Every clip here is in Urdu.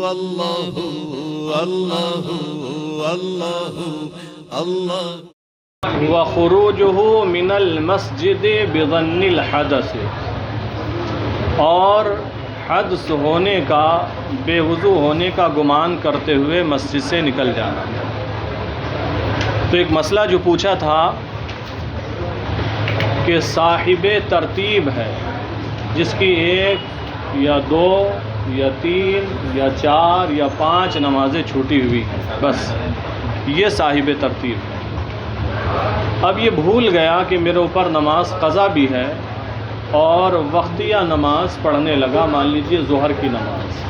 اللہ اللہ اللہ اللہ۔ وخروجہ من المسجد بظن الحدث، اور حدث ہونے کا، بے وضو ہونے کا گمان کرتے ہوئے مسجد سے نکل جانا۔ تو ایک مسئلہ جو پوچھا تھا کہ صاحب ترتیب ہے جس کی 1 یا 2 یا 3 یا 4 یا 5 نمازیں چھوٹی ہوئی ہیں، بس یہ صاحب ترتیب ہے۔ اب یہ بھول گیا کہ میرے اوپر نماز قضا بھی ہے اور وقتیہ نماز پڑھنے لگا، مان لیجئے ظہر کی نماز۔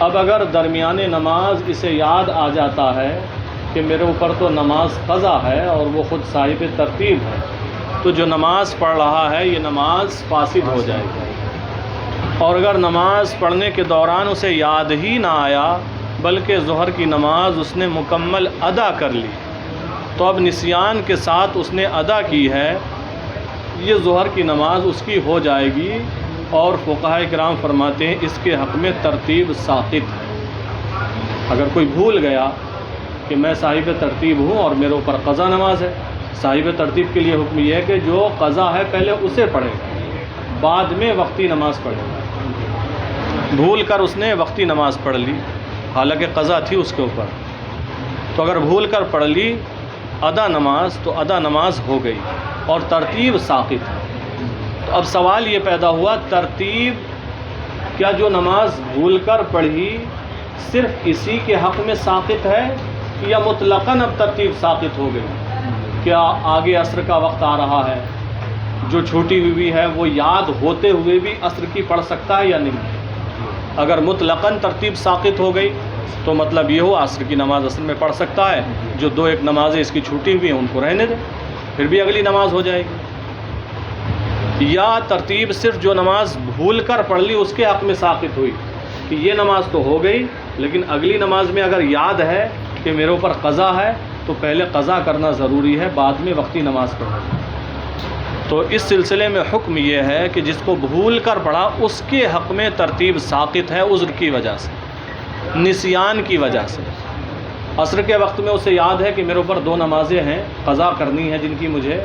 اب اگر درمیان نماز اسے یاد آ جاتا ہے کہ میرے اوپر تو نماز قضا ہے اور وہ خود صاحب ترتیب ہے، تو جو نماز پڑھ رہا ہے یہ نماز فاسد ہو جائے گی۔ اور اگر نماز پڑھنے کے دوران اسے یاد ہی نہ آیا بلکہ ظہر کی نماز اس نے مکمل ادا کر لی، تو اب نسیان کے ساتھ اس نے ادا کی ہے، یہ ظہر کی نماز اس کی ہو جائے گی، اور فقہاء کرام فرماتے ہیں اس کے حق میں ترتیب ساقط ہے۔ اگر کوئی بھول گیا کہ میں صاحب ترتیب ہوں اور میرے اوپر قضا نماز ہے، صاحب ترتیب کے لیے حکم یہ ہے کہ جو قضا ہے پہلے اسے پڑھے گا، بعد میں وقتی نماز پڑھے گا۔ بھول کر اس نے وقتی نماز پڑھ لی حالانکہ قضا تھی اس کے اوپر، تو اگر بھول کر پڑھ لی ادا نماز تو ادا نماز ہو گئی اور ترتیب ساقط ہے۔ تو اب سوال یہ پیدا ہوا، ترتیب کیا جو نماز بھول کر پڑھی صرف اسی کے حق میں ساقط ہے یا مطلقاً اب ترتیب ساقط ہو گئی؟ کیا آگے عصر کا وقت آ رہا ہے، جو چھوٹی ہوئی ہے وہ یاد ہوتے ہوئے بھی عصر کی پڑھ سکتا ہے یا نہیں؟ اگر مطلقاً ترتیب ساقط ہو گئی تو مطلب یہ ہو عصر کی نماز عصر میں پڑھ سکتا ہے، جو 2-1 نمازیں اس کی چھوٹی ہوئی ہیں ان کو رہنے دیں، پھر بھی اگلی نماز ہو جائے گی۔ یا ترتیب صرف جو نماز بھول کر پڑھ لی اس کے حق میں ساقط ہوئی کہ یہ نماز تو ہو گئی لیکن اگلی نماز میں اگر یاد ہے کہ میرے اوپر قضا ہے تو پہلے قضا کرنا ضروری ہے، بعد میں وقتی نماز پڑھنا۔ تو اس سلسلے میں حکم یہ ہے کہ جس کو بھول کر پڑھا اس کے حق میں ترتیب ساقط ہے عذر کی وجہ سے، نسیان کی وجہ سے۔ عصر کے وقت میں اسے یاد ہے کہ میرے اوپر 2 نمازیں ہیں قضا کرنی ہے جن کی مجھے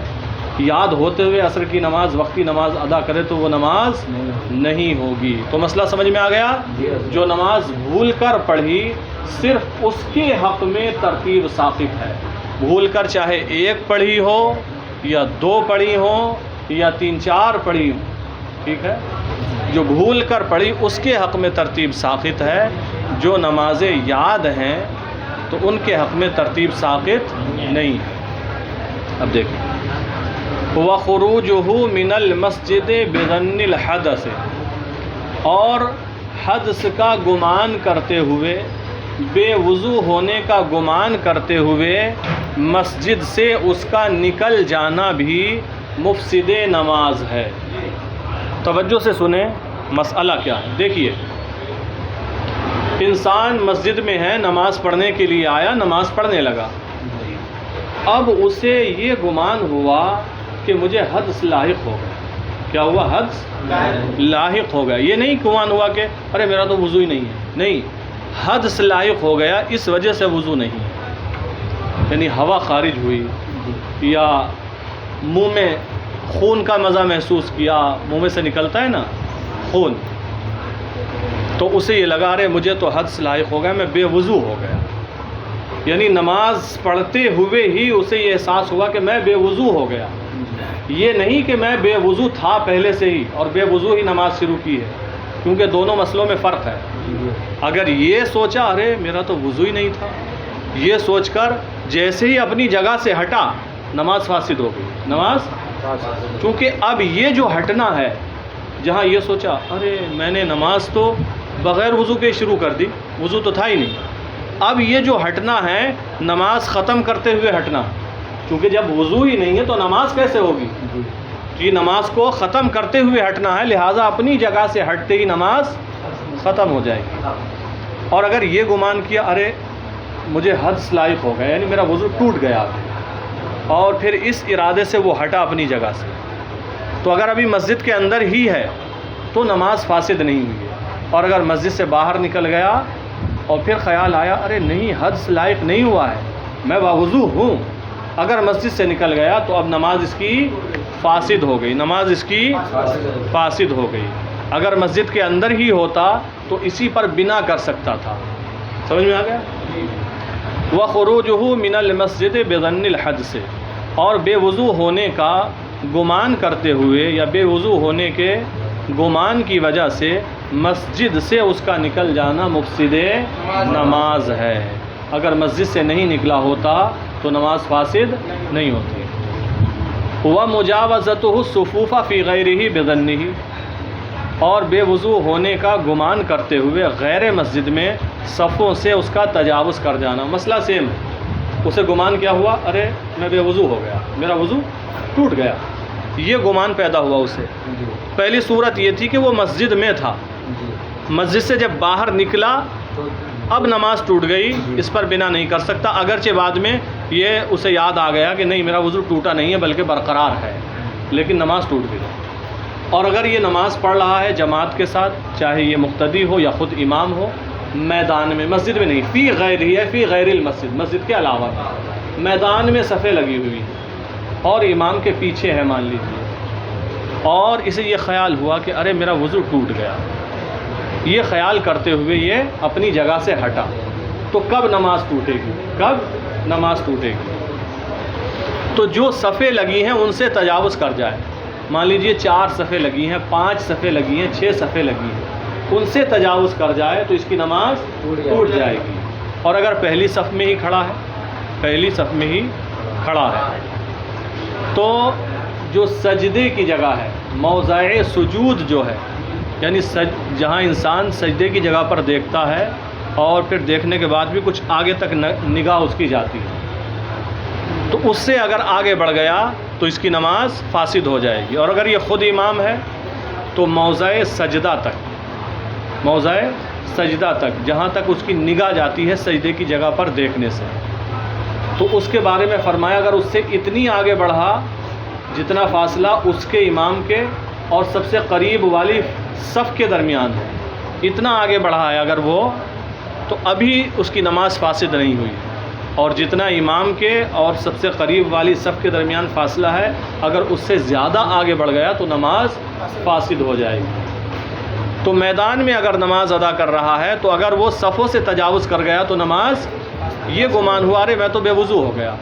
یاد ہوتے ہوئے عصر کی نماز وقتی نماز ادا کرے تو وہ نماز نہیں ہوگی۔ تو مسئلہ سمجھ میں آ گیا؟ جو نماز بھول کر پڑھی صرف اس کے حق میں ترتیب ساقط ہے، بھول کر چاہے 1 پڑھی ہو یا 2 پڑھی ہو یا 3-4 پڑھی ہو، ٹھیک ہے؟ جو بھول کر پڑھی اس کے حق میں ترتیب ساقط ہے، جو نمازیں یاد ہیں تو ان کے حق میں ترتیب ساقط نہیں ہے۔ اب دیکھیں، وَخُرُوجُهُ مِنَ الْمَسْجِدِ بِظَنِّ الْحَدَثِ، اور حدث کا گمان کرتے ہوئے، بے وضو ہونے کا گمان کرتے ہوئے مسجد سے اس کا نکل جانا بھی مفسد نماز ہے۔ توجہ سے سنیں مسئلہ کیا ہے۔ دیکھیے، انسان مسجد میں ہے، نماز پڑھنے کے لیے آیا، نماز پڑھنے لگا، اب اسے یہ گمان ہوا کہ مجھے حدث لاحق ہو گیا۔ کیا ہوا؟ حدث لاحق ہو گیا۔ یہ نہیں گمان ہوا کہ ارے میرا تو وضو ہی نہیں ہے، نہیں، حدث لاحق ہو گیا، اس وجہ سے وضو نہیں ہے، یعنی ہوا خارج ہوئی یا منہ میں خون کا مزہ محسوس کیا، منہ میں سے نکلتا ہے نا خون، تو اسے یہ لگا ارے مجھے تو حدث لاحق ہو گیا، میں بے وضو ہو گیا، یعنی نماز پڑھتے ہوئے ہی اسے یہ احساس ہوا کہ میں بے وضو ہو گیا۔ یہ نہیں کہ میں بے وضو تھا پہلے سے ہی اور بے وضو ہی نماز شروع کی ہے، کیونکہ دونوں مسئلوں میں فرق ہے۔ اگر یہ سوچا ارے میرا تو وضو ہی نہیں تھا، یہ سوچ کر جیسے ہی اپنی جگہ سے ہٹا نماز فاسد ہو گئی، نماز، چونکہ اب یہ جو ہٹنا ہے، جہاں یہ سوچا ارے میں نے نماز تو بغیر وضو کے شروع کر دی، وضو تو تھا ہی نہیں، اب یہ جو ہٹنا ہے نماز ختم کرتے ہوئے ہٹنا، کیونکہ جب وضو ہی نہیں ہے تو نماز کیسے ہوگی؟ یہ نماز کو ختم کرتے ہوئے ہٹنا ہے، لہٰذا اپنی جگہ سے ہٹتے ہی نماز ختم ہو جائے گی۔ اور اگر یہ گمان کیا ارے مجھے حدث لاحق ہو گیا، یعنی میرا وضو ٹوٹ گیا، اور پھر اس ارادے سے وہ ہٹا اپنی جگہ سے، تو اگر ابھی مسجد کے اندر ہی ہے تو نماز فاسد نہیں ہوئی ہے، اور اگر مسجد سے باہر نکل گیا اور پھر خیال آیا ارے نہیں حد سے لائق نہیں ہوا ہے، میں باوضو ہوں، اگر مسجد سے نکل گیا تو اب نماز اس کی فاسد ہو گئی، نماز اس کی فاسد ہو گئی۔ اگر مسجد کے اندر ہی ہوتا تو اسی پر بنا کر سکتا تھا، سمجھ میں آ گیا؟ وَخُرُوجُهُ مِنَ الْمَسْجِدِ بِظَنِّ الْحَدْثِ، اور بے وضو ہونے کا گمان کرتے ہوئے یا بے وضو ہونے کے گمان کی وجہ سے مسجد سے اس کا نکل جانا مفسد نماز ہے۔ اگر مسجد سے نہیں نکلا ہوتا تو نماز فاسد نہیں ہوتی۔ وَمُجَاوَزَتُهُ الصُّفُوفَ فِي غَيْرِهِ بِظَنِّهِ، اور بے وضو ہونے کا گمان کرتے ہوئے غیر مسجد میں صفوں سے اس کا تجاوز کر جانا۔ مسئلہ سیم ہے، اسے گمان کیا ہوا، ارے میں بے وضو ہو گیا، میرا وضو ٹوٹ گیا، یہ گمان پیدا ہوا اسے۔ پہلی صورت یہ تھی کہ وہ مسجد میں تھا، مسجد سے جب باہر نکلا اب نماز ٹوٹ گئی، اس پر بنا نہیں کر سکتا، اگرچہ بعد میں یہ اسے یاد آ گیا کہ نہیں میرا وضو ٹوٹا نہیں ہے بلکہ برقرار ہے، لیکن نماز ٹوٹ گئی۔ اور اگر یہ نماز پڑھ رہا ہے جماعت کے ساتھ، چاہے یہ مقتدی ہو یا خود امام ہو، میدان میں، مسجد میں نہیں، فی غیر ہی ہے، فی غیر المسجد، مسجد کے علاوہ میدان میں صفیں لگی ہوئی اور امام کے پیچھے ہے مان لیجیے، اور اسے یہ خیال ہوا کہ ارے میرا وضو ٹوٹ گیا، یہ خیال کرتے ہوئے یہ اپنی جگہ سے ہٹا، تو کب نماز ٹوٹے گی؟ کب نماز ٹوٹے گی؟ تو جو صفیں لگی ہیں ان سے تجاوز کر جائے، مان لیجیے 4 صفیں لگی ہیں، 5 صفیں لگی ہیں، 6 صفیں لگی ہیں، ان سے تجاوز کر جائے تو اس کی نماز ٹوٹ جائے گی۔ اور اگر پہلی صف میں ہی کھڑا ہے، پہلی صف میں ہی کھڑا ہے، تو جو سجدے کی جگہ ہے، موضع سجود جو ہے، یعنی جہاں انسان سجدے کی جگہ پر دیکھتا ہے اور پھر دیکھنے کے بعد بھی کچھ آگے تک نگاہ اس کی جاتی ہے، تو اس سے اگر آگے بڑھ گیا تو اس کی نماز فاسد ہو جائے گی۔ اور اگر یہ خود امام ہے تو موضع سجدہ تک، موضع سجدہ تک، جہاں تک اس کی نگاہ جاتی ہے سجدے کی جگہ پر دیکھنے سے، تو اس کے بارے میں فرمایا اگر اس سے اتنی آگے بڑھا جتنا فاصلہ اس کے امام کے اور سب سے قریب والی صف کے درمیان ہے، اتنا آگے بڑھا ہے اگر وہ، تو ابھی اس کی نماز فاسد نہیں ہوئی، اور جتنا امام کے اور سب سے قریب والی صف کے درمیان فاصلہ ہے اگر اس سے زیادہ آگے بڑھ گیا تو نماز فاسد ہو جائے گی۔ تو میدان میں اگر نماز ادا کر رہا ہے تو اگر وہ صفوں سے تجاوز کر گیا تو نماز، یہ گمان ہوا ارے میں تو بے وضو ہو گیا،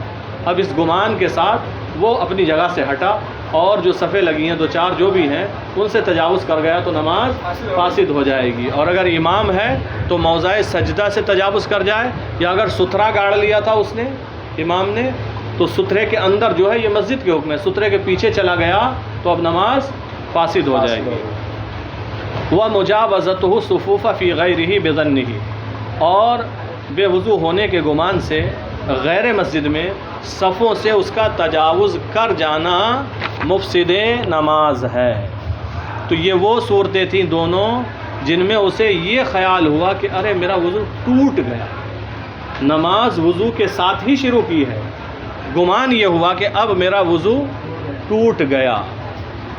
اب اس گمان کے ساتھ وہ اپنی جگہ سے ہٹا اور جو صفیں لگی ہیں 2-4 جو بھی ہیں ان سے تجاوز کر گیا تو نماز فاسد ہو جائے گی۔ اور اگر امام ہے تو موضع سجدہ سے تجاوز کر جائے، یا اگر ستھرا گاڑ لیا تھا اس نے، امام نے، تو ستھرے کے اندر جو ہے، یہ مسجد کے حکم ہے، ستھرے کے پیچھے چلا گیا تو اب نماز فاسد ہو جائے گی۔ وَمُجَاوَزَتُهُ الصُّفُوفَ فِي غَيْرِهِ بِظَنِّهِ، اور بے وضو ہونے کے گمان سے غیر مسجد میں صفوں سے اس کا تجاوز کر جانا مفسد نماز ہے۔ تو یہ وہ صورتیں تھیں دونوں جن میں اسے یہ خیال ہوا کہ ارے میرا وضو ٹوٹ گیا، نماز وضو کے ساتھ ہی شروع کی ہے، گمان یہ ہوا کہ اب میرا وضو ٹوٹ گیا،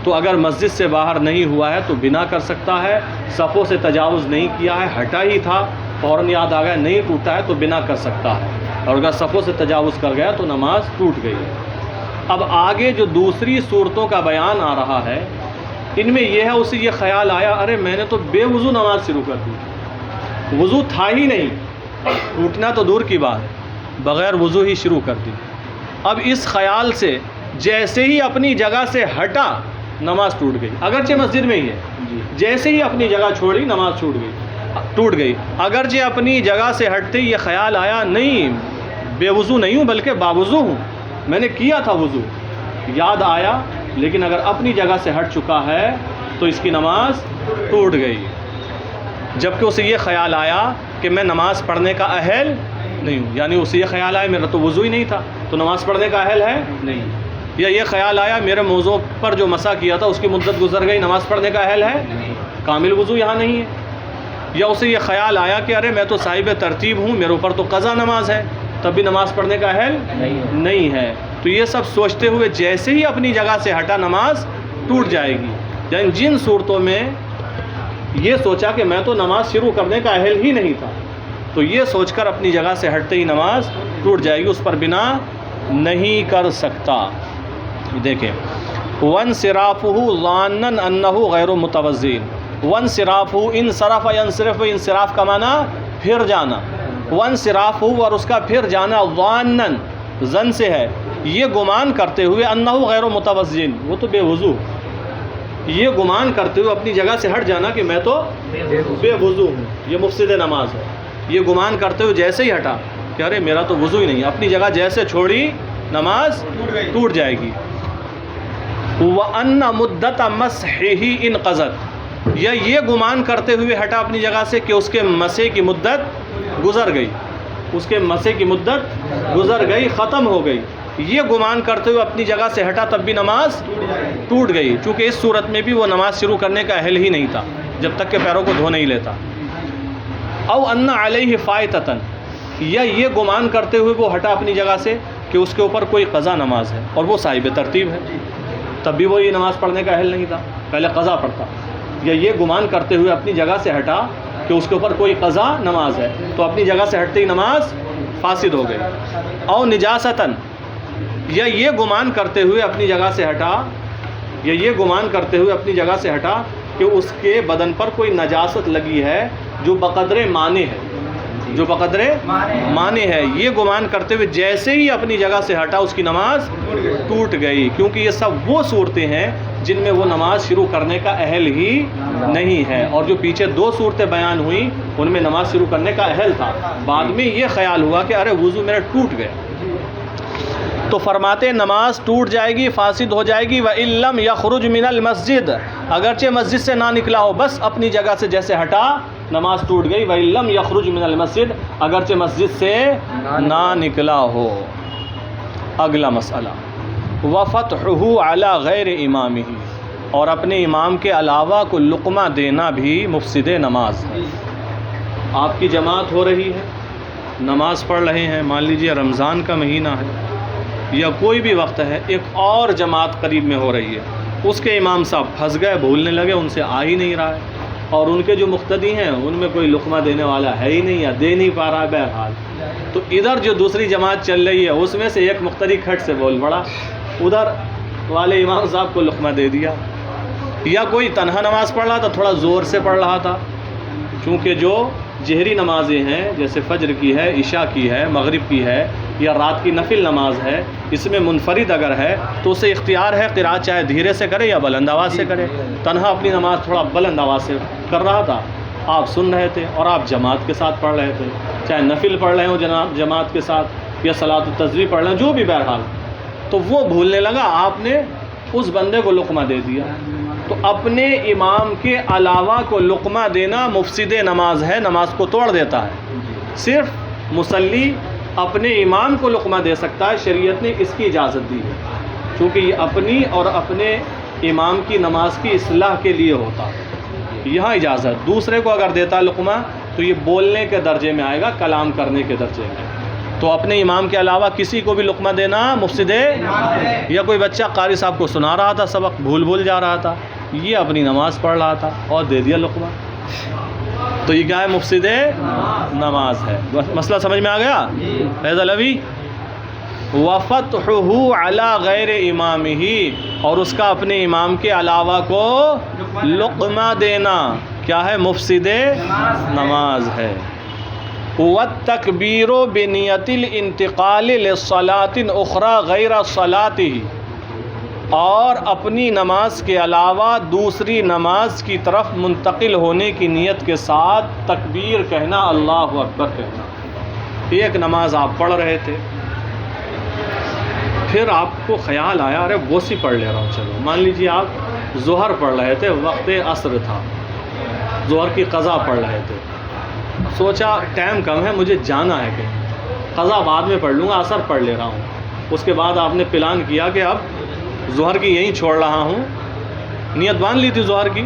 تو اگر مسجد سے باہر نہیں ہوا ہے تو بنا کر سکتا ہے، صفوں سے تجاوز نہیں کیا ہے، ہٹا ہی تھا، فوراً یاد آ گیا نہیں ٹوٹا ہے تو بنا کر سکتا ہے، اور اگر صفوں سے تجاوز کر گیا تو نماز ٹوٹ گئی۔ اب آگے جو دوسری صورتوں کا بیان آ رہا ہے ان میں یہ ہے اسے یہ خیال آیا ارے میں نے تو بے وضو نماز شروع کر دی، وضو تھا ہی نہیں، ٹوٹنا تو دور کی بات ہے، بغیر وضو ہی شروع کر دی۔ اب اس خیال سے جیسے ہی اپنی جگہ سے ہٹا نماز ٹوٹ گئی، اگرچہ مسجد میں ہی ہے، جیسے ہی اپنی جگہ چھوڑی نماز ٹوٹ گئی، اگرچہ اپنی جگہ سے ہٹتے یہ خیال آیا نہیں بے وضو نہیں ہوں بلکہ باوضو ہوں، میں نے کیا تھا وضو، یاد آیا، لیکن اگر اپنی جگہ سے ہٹ چکا ہے تو اس کی نماز ٹوٹ گئی، جبکہ اسے یہ خیال آیا کہ میں نماز پڑھنے کا اہل نہیں ہوں، یعنی اسے یہ خیال آیا میرا تو وضو ہی نہیں تھا تو نماز پڑھنے کا اہل ہے نہیں، یا یہ خیال آیا میرے موضوع پر جو مسح کیا تھا اس کی مدت گزر گئی، نماز پڑھنے کا اہل ہے کامل وضو یہاں نہیں ہے، یا اسے یہ خیال آیا کہ ارے میں تو صاحب ترتیب ہوں، میرے اوپر تو قضا نماز ہے، تب بھی نماز پڑھنے کا اہل نہیں ہے، تو یہ سب سوچتے ہوئے جیسے ہی اپنی جگہ سے ہٹا نماز ٹوٹ جائے گی۔ یعنی جن صورتوں میں یہ سوچا کہ میں تو نماز شروع کرنے کا اہل ہی نہیں تھا، تو یہ سوچ کر اپنی جگہ سے ہٹتے ہی نماز ٹوٹ جائے گی، اس پر بنا نہیں کر سکتا۔ دیکھیں وَانْصِرَافُهُ ظَانًّا أَنَّهُ غَيْرُ مُتَوَضِّئٍ، وَانْصِرَافُهُ انصرف ينصرف، انصراف کا معنی پھر جانا، وَانْصِرَافُهُ اور اس کا پھر جانا ظَانًّا ظن سے ہے، یہ گمان کرتے ہوئے أَنَّهُ غَيْرُ مُتَوَضِّئٍ، وہ تو بے وضو، یہ گمان کرتے ہوئے اپنی جگہ سے ہٹ جانا کہ میں تو بے وضو ہوں، یہ مفسد نماز ہے۔ یہ گمان کرتے ہوئے جیسے ہی ہٹا کہ ارے میرا تو وضو ہی نہیں، اپنی جگہ جیسے چھوڑی نماز ٹوٹ جائے گی۔ وَأَنَّ مُدَّةَ مَسْحِهِ انقضت، یا یہ گمان کرتے ہوئے ہٹا اپنی جگہ سے کہ اس کے مسح کی مدت گزر گئی، اس کے مسح کی مدت گزر گئی، ختم ہو گئی، یہ گمان کرتے ہوئے اپنی جگہ سے ہٹا تب بھی نماز ٹوٹ گئی، چونکہ اس صورت میں بھی وہ نماز شروع کرنے کا اہل ہی نہیں تھا جب تک کہ پیروں کو دھو نہیں لیتا۔ او ان علیہ فائتتن، یا یہ گمان کرتے ہوئے وہ ہٹا اپنی جگہ سے کہ اس کے اوپر کوئی قضا نماز ہے اور وہ صاحب ترتیب ہے، تب بھی وہ یہ نماز پڑھنے کا اہل نہیں تھا، پہلے قضا پڑھتا، یا یہ گمان کرتے ہوئے اپنی جگہ سے ہٹا کہ اس کے اوپر کوئی قضا نماز ہے تو اپنی جگہ سے ہٹتے ہی نماز فاسد ہو گئی۔ او نجاستن، یا یہ گمان کرتے ہوئے اپنی جگہ سے ہٹا، یا یہ گمان کرتے ہوئے اپنی جگہ سے ہٹا کہ اس کے بدن پر کوئی نجاست لگی ہے جو بقدر مانے ہے، جو بقدر مانے ہے، یہ گمان کرتے ہوئے جیسے ہی اپنی جگہ سے ہٹا اس کی نماز ٹوٹ گئی، کیونکہ یہ سب وہ صورتیں ہیں جن میں وہ نماز شروع کرنے کا اہل ہی نہیں ہے، اور جو پیچھے دو صورتیں بیان ہوئیں ان میں نماز شروع کرنے کا اہل تھا، بعد میں یہ خیال ہوا کہ ارے وضو میرا ٹوٹ گیا، تو فرماتے نماز ٹوٹ جائے گی، فاسد ہو جائے گی۔ وَإِن لَّمْ يَخْرُجْ مِنَ الْمَسْجِدِ، اگرچہ مسجد سے نہ نکلا ہو، بس اپنی جگہ سے جیسے ہٹا نماز ٹوٹ گئی۔ وَإِن لَّمْ يَخْرُجْ مِنَ الْمَسْجِدِ، اگرچہ مسجد سے نہ نکلا ہو۔ اگلا مسئلہ وَفَتْحُهُ عَلَى غَيْرِ إِمَامِهِ، اور اپنے امام کے علاوہ کو لقمہ دینا بھی مفسد نماز ہے۔ آپ کی جماعت ہو رہی ہے، نماز پڑھ رہے ہیں، مان لیجیے رمضان کا مہینہ ہے یا کوئی بھی وقت ہے، ایک اور جماعت قریب میں ہو رہی ہے، اس کے امام صاحب پھنس گئے، بھولنے لگے، ان سے آ ہی نہیں رہا ہے، اور ان کے جو مقتدی ہیں ان میں کوئی لقمہ دینے والا ہے ہی نہیں یا دے نہیں پا رہا ہے، بہرحال تو ادھر جو دوسری جماعت چل رہی ہے اس میں سے ایک مقتدی کھٹ سے بول پڑا، ادھر والے امام صاحب کو لقمہ دے دیا، یا کوئی تنہا نماز پڑھ رہا تھا، تھوڑا زور سے پڑھ رہا تھا، چونکہ جو جہری نمازیں ہیں جیسے فجر کی ہے، عشاء کی ہے، مغرب کی ہے، یا رات کی نفل نماز ہے، اس میں منفرد اگر ہے تو اسے اختیار ہے قرات چاہے دھیرے سے کرے یا بلند آواز سے کرے۔ تنہا اپنی نماز تھوڑا بلند آواز سے کر رہا تھا، آپ سن رہے تھے اور آپ جماعت کے ساتھ پڑھ رہے تھے، چاہے نفل پڑھ رہے ہوں جماعت کے ساتھ یا صلاۃ التسبیح پڑھ رہے ہیں، جو بھی بہرحال، تو وہ بھولنے لگا، آپ نے اس بندے کو لقمہ دے دیا۔ تو اپنے امام کے علاوہ کو لقمہ دینا مفسد نماز ہے، نماز کو توڑ دیتا ہے۔ صرف مصلی اپنے امام کو لقمہ دے سکتا ہے، شریعت نے اس کی اجازت دی ہے، چونکہ یہ اپنی اور اپنے امام کی نماز کی اصلاح کے لیے ہوتا ہے، یہاں اجازت۔ دوسرے کو اگر دیتا لقمہ تو یہ بولنے کے درجے میں آئے گا، کلام کرنے کے درجے میں، تو اپنے امام کے علاوہ کسی کو بھی لقمہ دینا مفسد ہے۔ یا کوئی بچہ قاری صاحب کو سنا رہا تھا سبق، بھول جا رہا تھا، یہ اپنی نماز پڑھ رہا تھا اور دے دیا لقمہ، تو یہ کیا ہے؟ مفسد نماز ہے۔ مسئلہ سمجھ میں آ گیا فیض علوی؟ وَفَتْحُهُ عَلَى غَيْرِ إِمَامِهِ، اور اس کا اپنے امام کے علاوہ کو لقمہ دینا کیا ہے؟ مفسد نماز ہے۔ وَالتَّكْبِيرُ بِنِيَّةِ الْإِنْتِقَالِ لِصَلَاةٍ أُخْرَى غَيْرَ صَلَاتِهِ، اور اپنی نماز کے علاوہ دوسری نماز کی طرف منتقل ہونے کی نیت کے ساتھ تکبیر کہنا، اللہ اکبر کہنا۔ ایک نماز آپ پڑھ رہے تھے، پھر آپ کو خیال آیا ارے وہ سی پڑھ لے رہا ہوں، چلو مان لیجیے آپ ظہر پڑھ رہے تھے، وقت عصر تھا، ظہر کی قضا پڑھ رہے تھے، سوچا ٹائم کم ہے، مجھے جانا ہے کہیں، قضا بعد میں پڑھ لوں گا، عصر پڑھ لے رہا ہوں۔ اس کے بعد آپ نے پلان کیا کہ اب ظہر کی یہیں چھوڑ رہا ہوں، نیت باندھ لی تھی ظہر کی،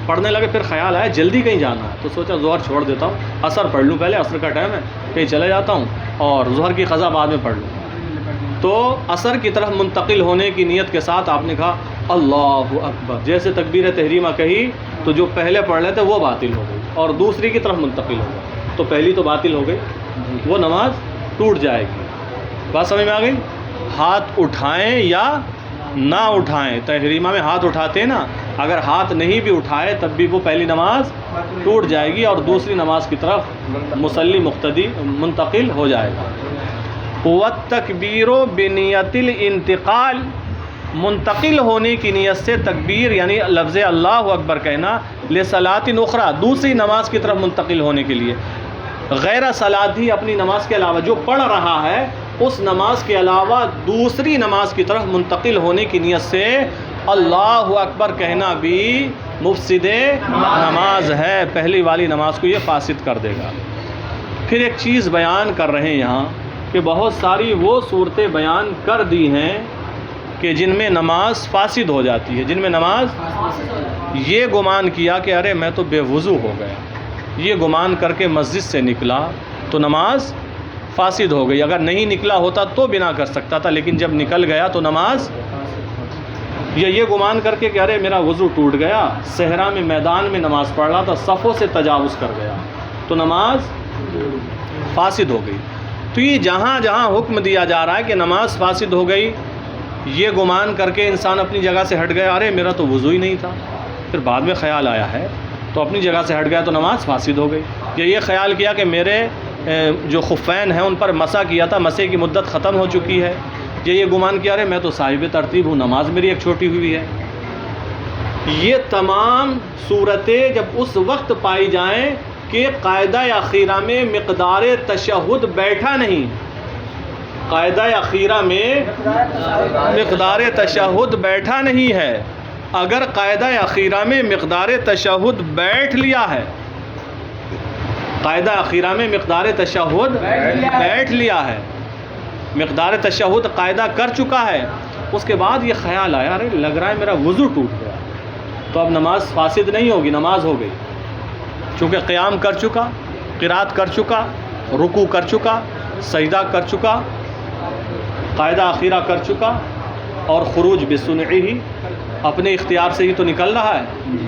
پڑھنے لگے، پھر خیال آیا جلدی کہیں جانا ہے، تو سوچا ظہر چھوڑ دیتا ہوں، عصر پڑھ لوں، پہلے عصر کا ٹائم ہے، کہیں چلے جاتا ہوں اور ظہر کی قضا بعد میں پڑھ لوں۔ تو عصر کی طرف منتقل ہونے کی نیت کے ساتھ آپ نے کہا اللہ اکبر، جیسے تکبیر تحریمہ کہی تو جو پہلے پڑھ رہے تھے وہ باطل ہو گئی اور دوسری کی طرف منتقل ہو گئی، تو پہلی تو باطل ہو گئی، وہ نماز ٹوٹ جائے گی۔ بات سمجھ میں آ گئی؟ ہاتھ اٹھائیں یا نہ اٹھائیں، تحریمہ میں ہاتھ اٹھاتے ہیں نا، اگر ہاتھ نہیں بھی اٹھائے تب بھی وہ پہلی نماز ٹوٹ جائے گی اور دوسری نماز کی طرف مصلی مقتدی منتقل ہو جائے گا۔ وَالتَّكْبِيرُ بِنِيَّةِ الْانتِقال، منتقل ہونے کی نیت سے تکبیر یعنی لفظ اللہ اکبر کہنا، لِصَلَاةٍ أُخْرَى، دوسری نماز کی طرف منتقل ہونے کے لیے، غیر صلاۃ ہی اپنی نماز کے علاوہ جو پڑھ رہا ہے اس نماز کے علاوہ دوسری نماز کی طرف منتقل ہونے کی نیت سے اللہ اکبر کہنا بھی مفسد نماز ہے، پہلی والی نماز کو یہ فاسد کر دے گا۔ پھر ایک چیز بیان کر رہے ہیں یہاں کہ بہت ساری وہ صورتیں بیان کر دی ہیں کہ جن میں نماز فاسد ہو جاتی ہے، جن میں نماز، یہ گمان کیا کہ ارے میں تو بے وضو ہو گیا، یہ گمان کر کے مسجد سے نکلا تو نماز فاسد ہو گئی، اگر نہیں نکلا ہوتا تو بنا کر سکتا تھا، لیکن جب نکل گیا تو نماز، یہ گمان کر کے کہ ارے میرا وضو ٹوٹ گیا، صحرا میں میدان میں نماز پڑھ رہا تھا، صفوں سے تجاوز کر گیا تو نماز فاسد ہو گئی۔ تو یہ جہاں جہاں حکم دیا جا رہا ہے کہ نماز فاسد ہو گئی، یہ گمان کر کے انسان اپنی جگہ سے ہٹ گیا، ارے میرا تو وضو ہی نہیں تھا، پھر بعد میں خیال آیا ہے تو اپنی جگہ سے ہٹ گیا تو نماز فاسد ہو گئی۔ یا یہ خیال کیا کہ میرے جو خفین ہیں ان پر مسح کیا تھا، مسح کی مدت ختم ہو چکی ہے، یہ گمان کیا ارے میں تو صاحب ترتیب ہوں، نماز میری ایک چھوٹی ہوئی ہے۔ یہ تمام صورتیں جب اس وقت پائی جائیں کہ قاعدہ اخیرہ میں مقدار تشہد بیٹھا نہیں، قاعدہ اخیرہ میں مقدار تشہد بیٹھا نہیں ہے، اگر قاعدہ اخیرہ میں مقدار تشہد بیٹھ لیا ہے، قاعدہ اخیرہ میں مقدار تشہد بیٹھ لیا ہے، مقدار تشہد قاعدہ کر چکا ہے، اس کے بعد یہ خیال آیا ارے لگ رہا ہے میرا وضو ٹوٹ گیا، تو اب نماز فاسد نہیں ہوگی، نماز ہو گئی، چونکہ قیام کر چکا، قرات کر چکا، رکوع کر چکا، سجدہ کر چکا، قاعدہ اخیرہ کر چکا، اور خروج بسنعہ، اپنے اختیار سے ہی تو نکل رہا ہے،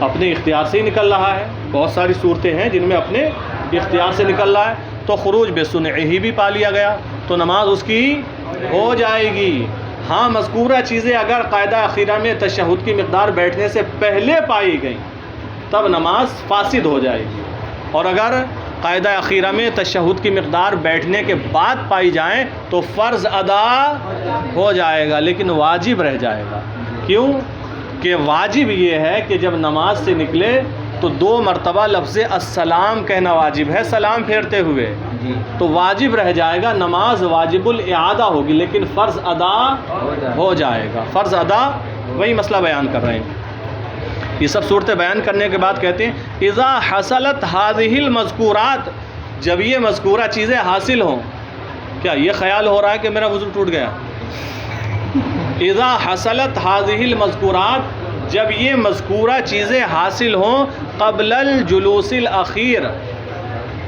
اپنے اختیار سے ہی نکل رہا ہے، بہت ساری صورتیں ہیں جن میں اپنے اختیار سے نکل رہا ہے، تو خروج بسنعہ بھی پا لیا گیا تو نماز اس کی ہو جائے گی۔ ہاں مذکورہ چیزیں اگر قاعدہ اخیرہ میں تشہد کی مقدار بیٹھنے سے پہلے پائی گئیں تب نماز فاسد ہو جائے گی، اور اگر قاعدہ اخیرہ میں تشہد کی مقدار بیٹھنے کے بعد پائی جائیں تو فرض ادا ہو جائے گا لیکن واجب رہ جائے گا۔ کیوں کہ واجب یہ ہے کہ جب نماز سے نکلے تو 2 مرتبہ لفظ السلام کہنا واجب ہے، سلام پھیرتے ہوئے، تو واجب رہ جائے گا، نماز واجب الاعادہ ہوگی لیکن فرض ادا ہو جائے گا، فرض ادا، وہی مسئلہ بیان کر رہے ہیں۔ یہ سب صورتیں بیان کرنے کے بعد کہتے ہیں اذا حصلت هذه المذکورات، جب یہ مذکورہ چیزیں حاصل ہوں، کیا یہ خیال ہو رہا ہے کہ میرا وضو ٹوٹ گیا؟ اذا حصلت هذه المذکورات، جب یہ مذکورہ چیزیں حاصل ہوں قبل الجلوس الاخیر،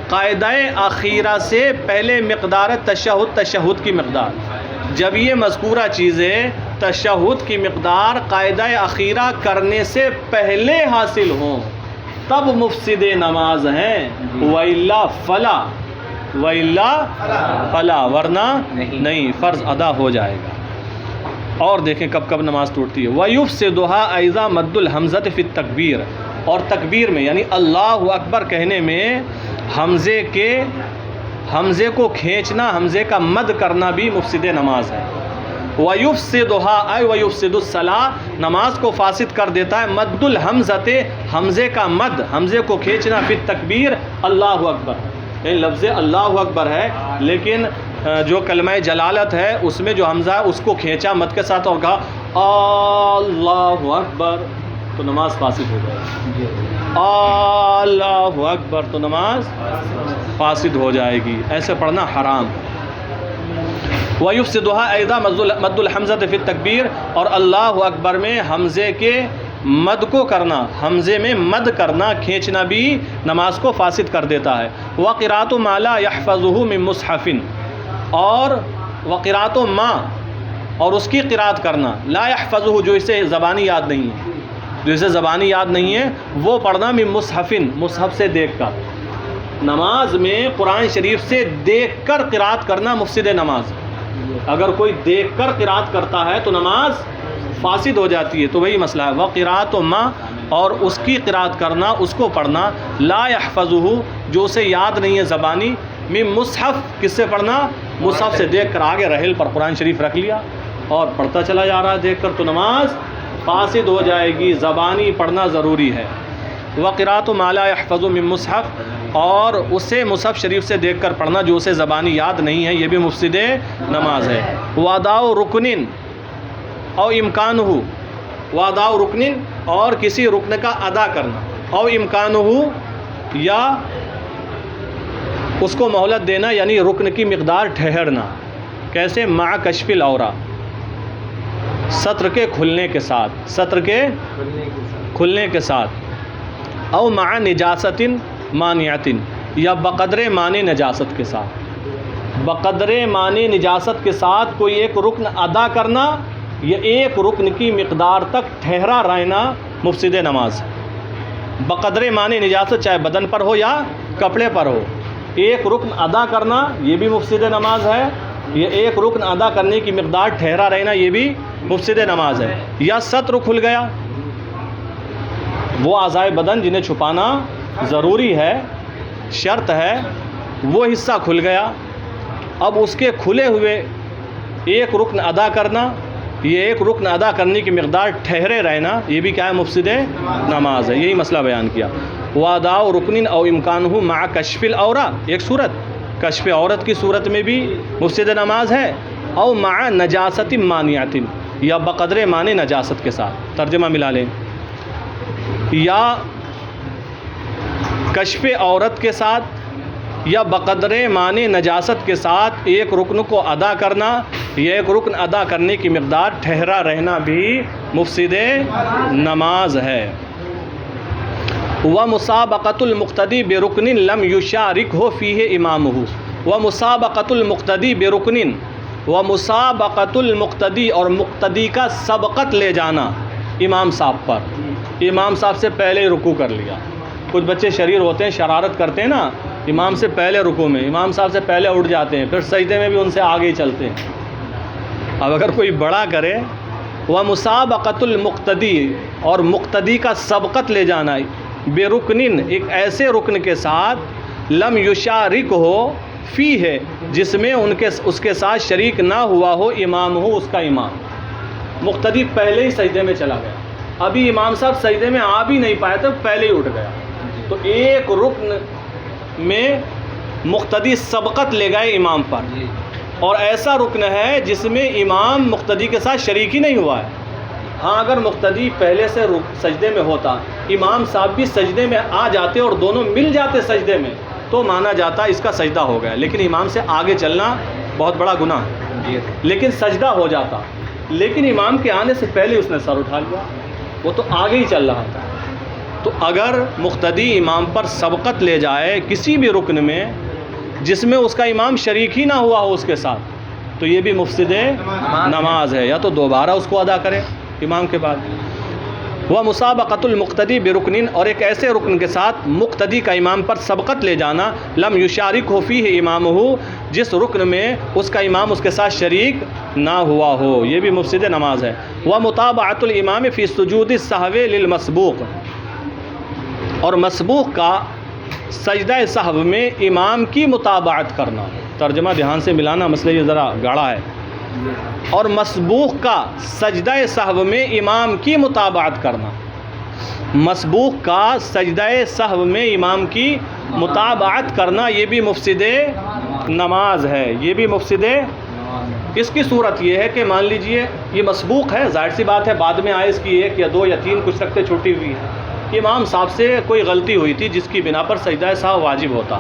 قاعدہ اخیرہ سے پہلے مقدار تشہد کی مقدار، جب یہ مذکورہ چیزیں تشہد کی مقدار قاعدہ اخیرہ کرنے سے پہلے حاصل ہوں تب مفسد نماز ہیں، وَإِلَّا فَلَا، وَإِلَّا فَلَا، ورنہ نہیں، فرض ادا ہو جائے گا۔ اور دیکھیں کب کب نماز ٹوٹتی ہے، وَيُفْسِدُهَا أَيْضًا مَدُّ الْحَمْزَةِ فِي التَّكْبِيرِ، اور تکبیر میں یعنی اللہ اکبر کہنے میں حمزے کو کھینچنا، حمزے کا مد کرنا بھی مفسد نماز ہے۔ وَيُفْسِدُهَا أي وَيُفْسِدُ الصَّلَاةَ، نماز کو فاسد کر دیتا ہے مد الحمزة، حمزے کا مد، حمزے کو کھینچنا، فی التکبیر، اللہ اکبر، یعنی لفظ اللہ اکبر ہے لیکن جو کلمہ جلالت ہے اس میں جو حمزہ ہے اس کو کھینچا مد کے ساتھ اور کہا اللہ اکبر، تو نماز فاسد ہو جائے گی، اللہ اکبر، تو نماز فاسد ہو جائے گی، ایسے پڑھنا حرام ہے۔ وَيُفْسِدُهَا أَيْضًا مَدُّ الْحَمْزَةِ فِي التَّكْبِيرِ، اور اللہ اکبر میں حمزے کے مد کو کرنا، حمزے میں مد کرنا، کھینچنا بھی نماز کو فاسد کر دیتا ہے۔ وَقِرَاتُ مَا لَا يَحْفَظُهُ مِن مُصْحَفٍ، اور وقرات ما، اور اس کی قرات کرنا، لا يحفظه، جو اسے زبانی یاد نہیں ہے، جو اسے زبانی یاد نہیں ہے وہ پڑھنا، من مصحف، مصحف سے دیکھ کر، نماز میں قرآن شریف سے دیکھ کر قرات کرنا مفسد نماز. اگر کوئی دیکھ کر قرات کرتا ہے تو نماز فاسد ہو جاتی ہے. تو وہی مسئلہ ہے. وقرات ما، اور اس کی قرات کرنا، اس کو پڑھنا، لا يحفظہ، جو اسے یاد نہیں ہے زبانی، من مصحف، کس سے پڑھنا؟ مصحف سے دیکھ کر آگے رحل پر قرآن شریف رکھ لیا اور پڑھتا چلا جا رہا ہے دیکھ کر، تو نماز فاسد ہو جائے گی. زبانی پڑھنا ضروری ہے. وقرات ما لا يحفظ من مصحف، اور اسے مصحف شریف سے دیکھ کر پڑھنا جو اسے زبانی یاد نہیں ہے، یہ بھی مفسد نماز ہے. واداء رکن او امکان ہو، واداء رکن، اور کسی رکن کا ادا کرنا، او امکان ہو، یا اس کو مہلت دینا، یعنی رکن کی مقدار ٹھہرنا. کیسے؟ مع کشف العورہ، ستر کے کھلنے کے ساتھ، ستر کے کھلنے کے ساتھ، او مع نجاست مانعت، یا بقدر مانع نجاست کے ساتھ. بقدر مانع نجاست کے ساتھ کوئی ایک رکن ادا کرنا یا ایک رکن کی مقدار تک ٹھہرا رہنا مفسد نماز. بقدر مانع نجاست چاہے بدن پر ہو یا کپڑے پر ہو، ایک رکن ادا کرنا یہ بھی مفسد نماز ہے. یہ ایک رکن ادا کرنے کی مقدار ٹھہرا رہنا یہ بھی مفسد نماز ہے. یا ستر کھل گیا، وہ اعضائے بدن جنہیں چھپانا ضروری ہے، شرط ہے، وہ حصہ کھل گیا، اب اس کے کھلے ہوئے ایک رکن ادا کرنا، یہ ایک رکن ادا کرنے کی مقدار ٹھہرے رہنا، یہ بھی کیا ہے؟ مفسد نماز ہے. یہی مسئلہ بیان کیا. واداء رکن او امکانہ مع کشف العورہ، ایک صورت کشف عورت کی صورت میں بھی مفسد نماز ہے. او مع نجاست مانعت، یا بقدر مانع نجاست کے ساتھ. ترجمہ ملا لیں. یا کشف عورت کے ساتھ یا بقدر مانع نجاست کے ساتھ ایک رکن کو ادا کرنا، یا ایک رکن ادا کرنے کی مقدار ٹھہرا رہنا بھی مفسد نماز ہے. ومسابقۃ المقتدی برکن لم یشارکہ فیہ امامہ، ومسابقۃ المقتدی برکن، ومسابقۃ المقتدی، اور مقتدی کا سبقت لے جانا امام صاحب پر. امام صاحب سے پہلے رکوع کر لیا. کچھ بچے شریر ہوتے ہیں، شرارت کرتے ہیں نا، امام سے پہلے رکوع میں، امام صاحب سے پہلے اٹھ جاتے ہیں، پھر سجدے میں بھی ان سے آگے ہی چلتے ہیں. اب اگر کوئی بڑا کرے، ومسابقۃ المقتدی، اور مقتدی کا سبقت لے جانا بے رکنن، ایک ایسے رکن کے ساتھ، لم یشارک ہو فی ہے، جس میں اس کے ساتھ شریک نہ ہوا ہو امام ہو، اس کا امام. مقتدی پہلے ہی سجدے میں چلا گیا، ابھی امام صاحب سجدے میں آ بھی نہیں پائے تو پہلے ہی اٹھ گیا، تو ایک رکن میں مقتدی سبقت لے گئے امام پر، اور ایسا رکن ہے جس میں امام مقتدی کے ساتھ شریک ہی نہیں ہوا ہے. ہاں اگر مقتدی پہلے سے سجدے میں ہوتا، امام صاحب بھی سجدے میں آ جاتے اور دونوں مل جاتے سجدے میں، تو مانا جاتا اس کا سجدہ ہو گیا. لیکن امام سے آگے چلنا بہت بڑا گناہ ہے، لیکن سجدہ ہو جاتا. لیکن امام کے آنے سے پہلے اس نے سر اٹھا لیا، وہ تو آگے ہی چل رہا تھا. تو اگر مقتدی امام پر سبقت لے جائے کسی بھی رکن میں جس میں اس کا امام شریک ہی نہ ہوا ہو اس کے ساتھ، تو یہ بھی مفسد نماز ہے. یا تو دوبارہ اس کو ادا کرے امام کے بعد. وہ مسابقۃ المقتدی برکن، اور ایک ایسے رکن کے ساتھ مقتدی کا امام پر سبقت لے جانا، لم یشارک ہو فیہ امامہ، جس رکن میں اس کا امام اس کے ساتھ شریک نہ ہوا ہو، یہ بھی مفسد نماز ہے. وہ متابعۃ الامام فی سجود السہو للمسبوق، اور مسبوق کا سجدہ سہو میں امام کی متابعت کرنا. ترجمہ دھیان سے ملانا، مسئلہ یہ ذرا گاڑا ہے. اور مسبوق کا سجدہ سہو میں امام کی متابعت کرنا، مسبوق کا سجدہ سہو میں امام کی متابعت کرنا، یہ بھی مفسد نماز ہے. یہ بھی مفسد. اس کی صورت یہ ہے کہ مان لیجئے یہ مسبوق ہے، ظاہر سی بات ہے بعد میں آئے، اس کی ایک یا دو یا تین کچھ رکھتے چھوٹی ہوئی ہے. امام صاحب سے کوئی غلطی ہوئی تھی جس کی بنا پر سجدہ سہو واجب ہوتا،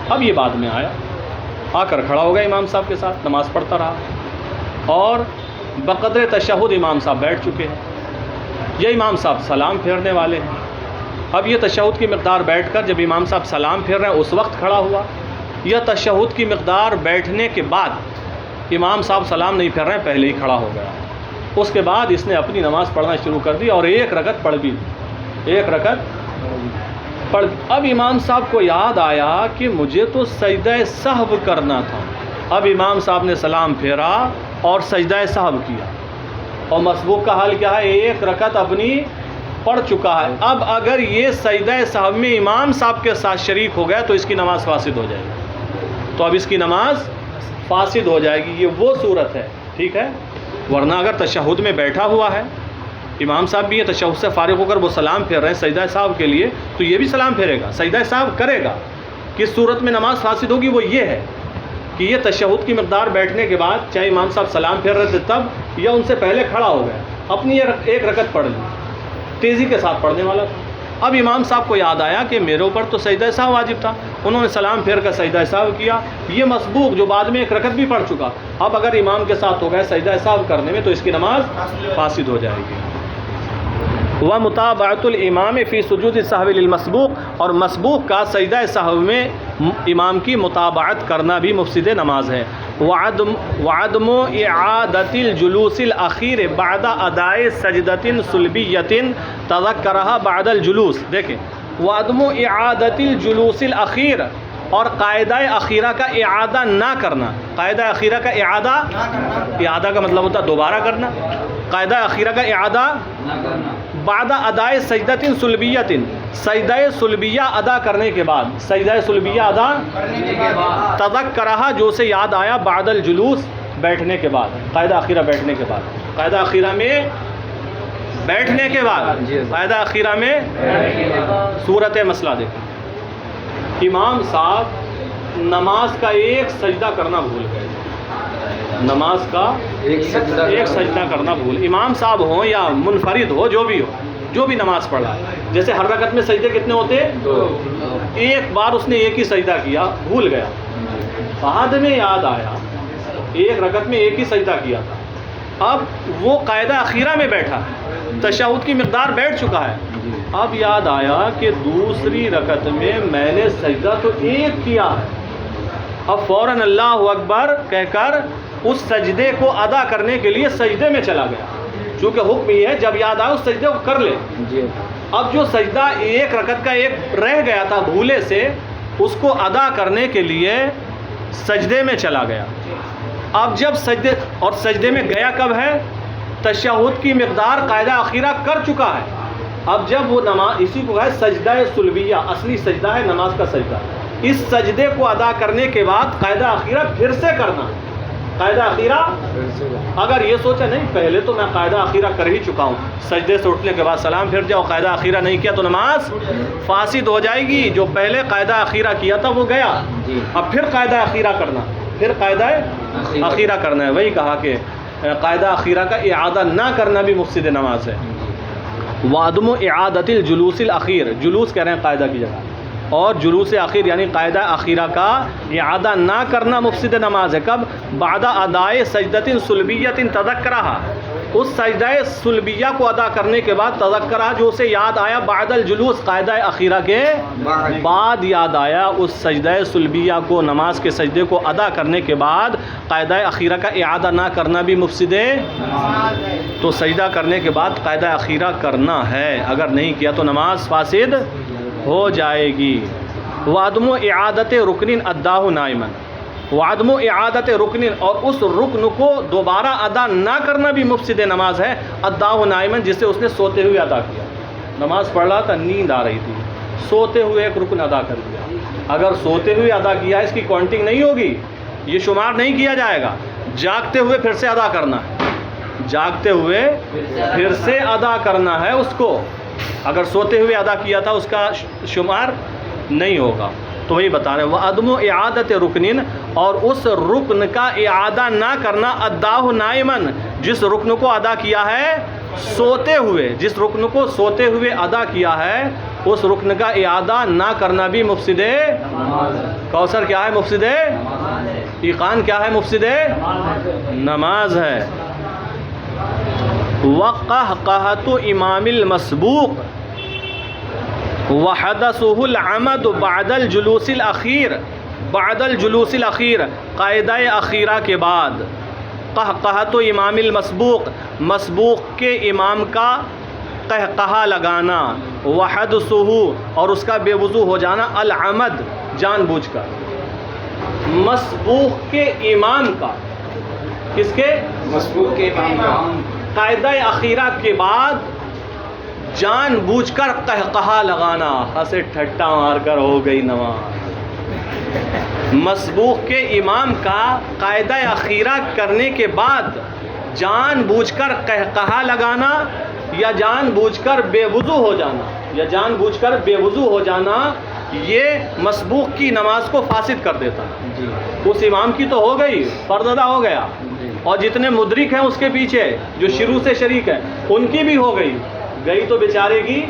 اب یہ بعد میں آیا، آ کر کھڑا ہو گیا امام صاحب کے ساتھ، نماز پڑھتا رہا، اور بقدر تشہد امام صاحب بیٹھ چکے ہیں، یہ امام صاحب سلام پھیرنے والے ہیں. اب یہ تشہد کی مقدار بیٹھ کر جب امام صاحب سلام پھیر رہے ہیں اس وقت کھڑا ہوا، یا تشہد کی مقدار بیٹھنے کے بعد امام صاحب سلام نہیں پھیر رہے ہیں پہلے ہی کھڑا ہو گیا. اس کے بعد اس نے اپنی نماز پڑھنا شروع کر دی اور ایک رکعت پڑھ بھی دی، ایک رکعت اب امام صاحب کو یاد آیا کہ مجھے تو سجدہ سہو کرنا تھا. اب امام صاحب نے سلام پھیرا اور سجدہ سہو کیا, اور مسبوق کا حال کیا ہے؟ ایک رکعت اپنی پڑھ چکا ہے. اب اگر یہ سجدہ سہو میں امام صاحب کے ساتھ شریک ہو گیا تو اس کی نماز فاسد ہو جائے گی. تو اب اس کی نماز فاسد ہو جائے گی. یہ وہ صورت ہے, ٹھیک ہے. ورنہ اگر تشہد میں بیٹھا ہوا ہے, امام صاحب بھی یہ تشہد سے فارغ ہو کر وہ سلام پھیر رہے ہیں سجدہ سہو کے لیے, تو یہ بھی سلام پھیرے گا, سجدہ سہو کرے گا. کس صورت میں نماز فاسد ہوگی؟ وہ یہ ہے کہ یہ تشہد کی مقدار بیٹھنے کے بعد, چاہے امام صاحب سلام پھیر رہے تھے تب یا ان سے پہلے کھڑا ہو گیا, اپنی ایک رکعت پڑھ لی, تیزی کے ساتھ پڑھنے والا تھا. اب امام صاحب کو یاد آیا کہ میرے اوپر تو سجدہ سہو واجب تھا, انہوں نے سلام پھیر کر سجدہ سہو کیا. یہ مسبوق جو بعد میں ایک رکعت بھی پڑھ چکا, اب اگر امام کے ساتھ ہو گئے سجدہ سہو کرنے میں تو اس کی نماز فاسد ہو جائے گی. ومتابعۃ الامام فی سجود السہو للمسبوق, اور مسبوق کا سجدہ سہو میں امام کی متابعت کرنا بھی مفسد نماز ہے. وعدم اعادۃ الجلوس الاخیر بعد اداء سجدۃ سلبیۃ تذکرها بعد الجلوس. دیکھیں, وعدم اعادۃ الجلوس الاخیر, اور قاعدہ اخیرہ کا اعادہ نہ کرنا. قاعدہ اخیرہ کا اعادہ کا مطلب ہوتا ہے دوبارہ کرنا. قاعدہ اخیرہ کا اعادہ بعد ادائے سجدۃ سلبیۃ, سجدہ سلبیہ ادا کرنے کے بعد, سجدہ سلبیہ ادا تذکرہا, جو اسے یاد آیا بعد الجلوس, بیٹھنے کے بعد. قاعدہ اخیرہ بیٹھنے کے بعد, قاعدہ اخیرہ میں بیٹھنے کے بعد, قاعدہ اخیرہ میں صورت مسئلہ دیکھیں. امام صاحب نماز کا ایک سجدہ کرنا بھول گئے, نماز کا ایک سجدہ کرنا بھول. امام صاحب ہوں یا منفرد ہو, جو بھی نماز پڑھ رہا ہے, جیسے ہر رکعت میں سجدے کتنے ہوتے ہیں؟ ایک بار اس نے ایک ہی سجدہ کیا, بھول گیا, بعد میں یاد آیا ایک رکعت میں ایک ہی سجدہ کیا تھا. اب وہ قاعدہ اخیرہ میں بیٹھا, تشہد کی مقدار بیٹھ چکا ہے, اب یاد آیا کہ دوسری رکعت میں نے سجدہ تو ایک کیا ہے. اب فوراً اللہ اکبر کہہ کر اس سجدے کو ادا کرنے کے لیے سجدے میں چلا گیا, چونکہ حکم یہ ہے جب یاد آئے اس سجدے کو کر لے. اب جو سجدہ ایک رکعت کا ایک رہ گیا تھا بھولے سے, اس کو ادا کرنے کے لیے سجدے میں چلا گیا. اب جب سجدے میں گیا کب ہے؟ تشہد کی مقدار قاعدہ اخیرہ کر چکا ہے. اب جب وہ نماز, اسی کو ہے سجدہ سلبیہ, اصلی سجدہ ہے نماز کا سجدہ. اس سجدے کو ادا کرنے کے بعد قاعدہ اخیرہ پھر سے کرنا. قاعدہ اخیرہ, اگر یہ سوچا نہیں پہلے تو میں قاعدہ اخیرہ کر ہی چکا ہوں, سجدے سے اٹھنے کے بعد سلام پھر جاؤ, قاعدہ اخیرہ نہیں کیا تو نماز فاسد ہو جائے گی. جو پہلے قاعدہ اخیرہ کیا تھا وہ گیا, اب پھر قاعدہ اخیرہ کرنا, پھر قاعدہ اخیرہ کرنا ہے. وہی کہا کہ قاعدہ اخیرہ کا اعادہ نہ کرنا بھی مفسد نماز ہے. وعدم اعادۃ الجلوس الاخیر, جلوس کہہ رہے ہیں قاعدہ کی جگہ, اور جلوس اخیر یعنی قاعدہ اخیرہ کا اعادہ نہ کرنا مفسد نماز ہے. کب؟ بعد ادائے سجدۃ سلبیۃ تذکرہا, اس سجدہ سلبیہ کو ادا کرنے کے بعد, تذکرہ جو اسے یاد آیا بعد الجلوس, قاعدہ اخیرہ کے بعد یاد آیا اس سجدہ سلبیہ کو, نماز کے سجدے کو ادا کرنے کے بعد قاعدہ اخیرہ کا اعادہ نہ کرنا بھی مفسد ہے. تو سجدہ کرنے کے بعد قاعدہ اخیرہ کرنا ہے, اگر نہیں کیا تو نماز فاسد ہو جائے گی. وعدم اعادت رکن اداہ نائما, وعدم اعادت رکن, اور اس رکن کو دوبارہ ادا نہ کرنا بھی مفسد نماز ہے. اداہ نائما, جس سے اس نے سوتے ہوئے ادا کیا, نماز پڑھ رہا تھا, نیند آ رہی تھی, سوتے ہوئے ایک رکن ادا کر دیا. اگر سوتے ہوئے ادا کیا اس کی کاؤنٹنگ نہیں ہوگی, یہ شمار نہیں کیا جائے گا. جاگتے ہوئے پھر سے ادا کرنا ہے, جاگتے ہوئے پھر سے ادا کرنا ہے اس کو. اگر سوتے ہوئے ادا کیا تھا اس کا شمار نہیں ہوگا. تو وہی بتا رہے ہیں وعدم اعادت رکن, اور اس رکن کا اعادہ نہ کرنا, اداہ نائمن, جس رکن کو ادا کیا ہے سوتے ہوئے, جس رکن کو سوتے ہوئے ادا کیا ہے اس رکن کا اعادہ نہ کرنا بھی مفسد. کوثر کیا ہے؟ مفسد. ایقان کیا ہے؟ مفسد نماز ہے. وقہقہۃ امام المسبوق وحدثہ العمد بعد الجلوس الاخیر, بعد الجلوس الاخیر, قاعدہ اخیرہ کے بعد. قہقہۃ امام المسبوق, مسبوق کے امام کا قہقہا لگانا، وحدثہ اور اس کا بے وضو ہو جانا، العمد جان بوجھ کر، مسبوق کے امام کا، کس کے؟ مسبوق کے امام کا قاعدہ اخیرہ کے بعد جان بوجھ کر قہقہا لگانا، ہنسے ٹھٹا مار کر ہو گئی نماز۔ مسبوق کے امام کا قاعدہ اخیرہ کرنے کے بعد جان بوجھ کر قہقہا لگانا یا جان بوجھ کر بے وضو ہو جانا، یہ مسبوق کی نماز کو فاسد کر دیتا ہے۔ جی اس امام کی تو ہو گئی، فرض ادا ہو گیا، اور جتنے مدرک ہیں اس کے پیچھے جو شروع سے شریک ہیں ان کی بھی ہو گئی تو بیچارے کی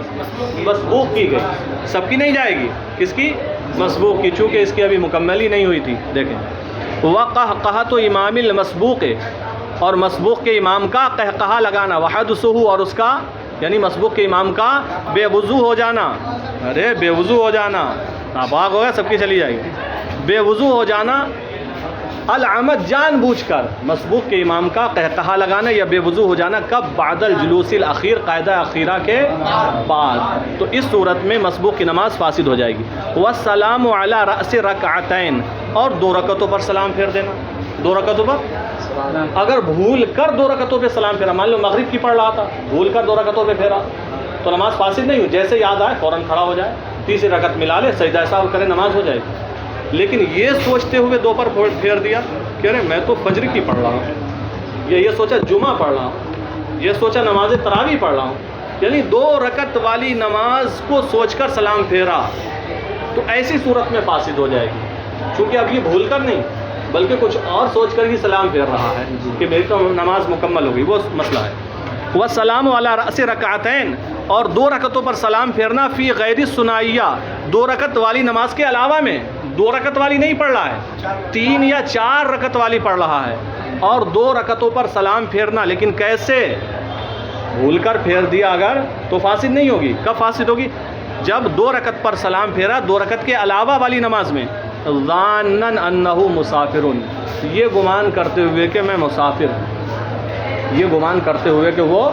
مسبوق کی گئی، سب کی نہیں جائے گی، کس کی؟ مسبوق کی، چونکہ اس کی ابھی مکمل ہی نہیں ہوئی تھی۔ دیکھیں وقہقہۃ امام المسبوق، اور مسبوق کے امام کا قہقہا لگانا، وحدثہ اور اس کا یعنی مسبوق کے امام کا بے وضو ہو جانا، بے وضو ہو جانا، ناپاک ہو گیا، سب کی چلی جائے گی، بے وضو ہو جانا، العمد جان بوجھ کر مسبوق کے امام کا قہقہا لگانا یا بے وضو ہو جانا، کب؟ بعد الجلوس الاخیر، قاعدہ اخیرہ کے بعد، تو اس صورت میں مسبوق کی نماز فاسد ہو جائے گی۔ والسلام علی رأس رکعتین، اور 2 رکعتوں پر سلام پھیر دینا، 2 رکعتوں پر، اگر بھول کر 2 رکعتوں پہ سلام پھیرا، مان لو مغرب کی پڑھ رہا تھا، بھول کر 2 رکعتوں پہ پھیرا تو نماز فاسد نہیں ہو، جیسے یاد آئے فوراً کھڑا ہو جائے، تیسری رکعت ملا لے، سجدہ سہو کرے، نماز ہو جائے گی۔ لیکن یہ سوچتے ہوئے 2 پر پھیر دیا کہ ارے میں تو فجر کی پڑھ رہا ہوں، یا یہ سوچا جمعہ پڑھ رہا ہوں، یہ سوچا نماز تراویح پڑھ رہا ہوں، یعنی 2 رکعت والی نماز کو سوچ کر سلام پھیرا، تو ایسی صورت میں فاسد ہو جائے گی، چونکہ اب یہ بھول کر نہیں بلکہ کچھ اور سوچ کر ہی سلام پھیر رہا ہے کہ میری تو نماز مکمل ہو گئی، وہ مسئلہ ہے۔ والسلام علی رأس رکعتین، اور 2 رکعتوں پر سلام پھیرنا، فی غیر الثنائیہ، 2 رکعت والی نماز کے علاوہ میں، 2 رکعت والی نہیں پڑھ رہا ہے، 3 یا 4 رکعت والی پڑھ رہا ہے، اور 2 رکعتوں پر سلام پھیرنا، لیکن کیسے؟ بھول کر پھیر دیا اگر تو فاسد نہیں ہوگی، کب فاسد ہوگی؟ جب 2 رکعت پر سلام پھیرا 2 رکعت کے علاوہ والی نماز میں، ظانًا انہ مسافر، یہ گمان کرتے ہوئے کہ میں مسافر ہوں، یہ گمان کرتے ہوئے کہ وہ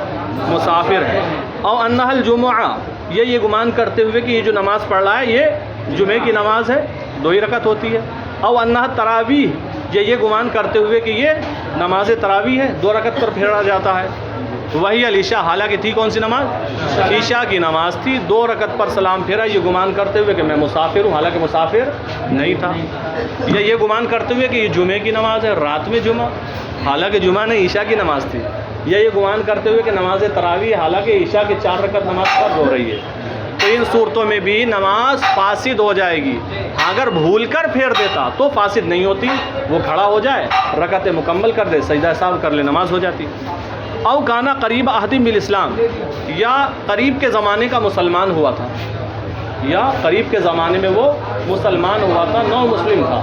مسافر ہے، او انہ الجمعہ، یہ گمان کرتے ہوئے کہ یہ جو نماز پڑھ رہا ہے یہ جمعے کی نماز ہے، 2 ہی رکعت ہوتی ہے، او انہ تراویح، یہ گمان کرتے ہوئے کہ یہ نماز تراویح ہے، 2 رکعت پر پھیرا جاتا ہے، وہی العشاء، حالانکہ تھی کون سی نماز؟ عشاء کی نماز تھی، 2 رکعت پر سلام پھیرا، یہ گمان کرتے ہوئے کہ میں مسافر ہوں، حالانکہ مسافر نہیں تھا، یا یہ گمان کرتے ہوئے کہ یہ جمعے کی نماز ہے، رات میں جمعہ، حالانکہ جمعہ نہیں عشاء کی نماز تھی، یا یہ گمان کرتے ہوئے کہ نماز تراویح، حالانکہ عشاء کی 4 رکعت نماز فرض ہو رہی ہے، تو ان صورتوں میں بھی نماز فاسد ہو جائے گی۔ اگر بھول کر پھیر دیتا تو فاسد نہیں ہوتی، وہ کھڑا ہو جائے، رکعتیں مکمل کر دے، سجدہ سہو کر لے، نماز ہو جاتی۔ او کانا قریب عہد بالاسلام، یا قریب کے زمانے کا مسلمان ہوا تھا، یا قریب کے زمانے میں وہ مسلمان ہوا تھا، نو مسلم تھا،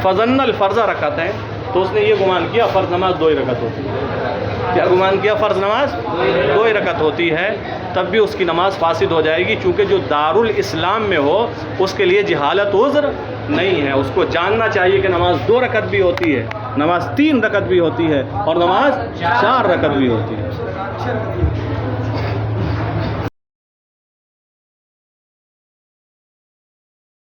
فظن الفرض رکعتین، تو اس نے یہ گمان کیا فرض نماز 2 ہی رکعت ہوتی ہے، کیا گمان کیا؟ فرض نماز 2 ہی رکعت ہوتی ہے، تب بھی اس کی نماز فاسد ہو جائے گی، چونکہ جو دارالاسلام میں ہو اس کے لیے جہالت عذر نہیں ہے، اس کو جاننا چاہیے کہ نماز 2 رکعت بھی ہوتی ہے، نماز 3 رکعت بھی ہوتی ہے، اور نماز 4 رکعت بھی ہوتی ہے۔